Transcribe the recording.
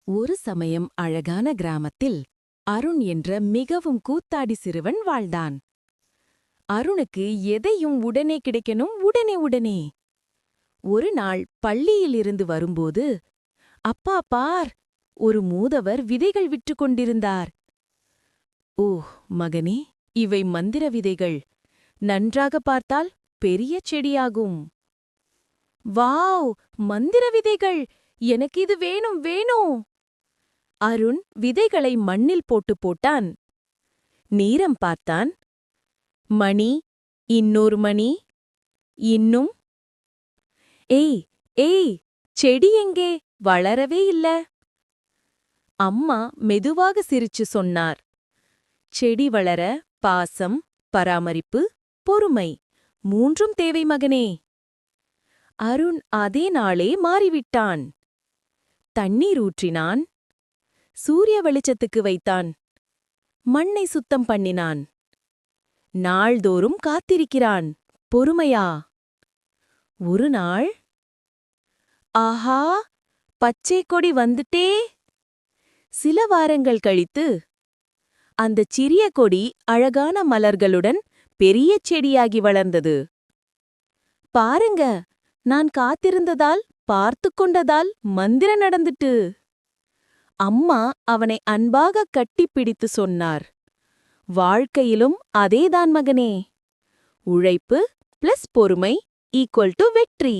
ஒரு சமயம் அழகான கிராமத்தில் அருண் என்ற மிகவும் கூத்தாடி சிறுவன் வாழ்ந்தான். அருணுக்கு எதையும் உடனே கிடைக்கணும் உடனே உடனே. ஒரு நாள் பள்ளியிலிருந்து வரும்போது, அப்பா பார், ஒரு மூதவர் விதைகள் விற்று கொண்டிருந்தார். ஓ மகனே, இவை மந்திர விதைகள். நன்றாக பார்த்தால் பெரிய செடியாகும். வாவ், மந்திர விதைகள்! எனக்கு இது வேணும் வேணும். அருண் விதைகளை மண்ணில் போட்டான். நேரம் பார்த்தான். மணி, இன்னொரு மணி, இன்னும். ஏய் ஏய், செடி எங்கே? வளரவே இல்ல. அம்மா மெதுவாக சிரிச்சு சொன்னார். செடி வளர பாசம், பராமரிப்பு, பொறுமை மூன்றும் தேவை மகனே. அருண் அதே நாளே மாறிவிட்டான். தண்ணீர் ஊற்றினான். சூரிய வெளிச்சத்துக்கு வைத்தான். மண்ணை சுத்தம் பண்ணினான். நாள்தோறும் காத்திருக்கிறான். பொறுமையா. ஒரு நாள், ஆஹா, பச்சை கொடி வந்துட்டே! சில வாரங்கள் கழித்து, அந்தச் சிறிய கொடி அழகான மலர்களுடன் பெரிய செடியாகி வளர்ந்தது. பாருங்க, நான் காத்திருந்ததால், பார்த்துக் கொண்டதால் மந்திரம் நடந்துட்டு. அம்மா அவனை அன்பாகக் கட்டிப்பிடித்து சொன்னார். வாழ்க்கையிலும் அதேதான் மகனே. உழைப்பு + பொறுமை = வெற்றி.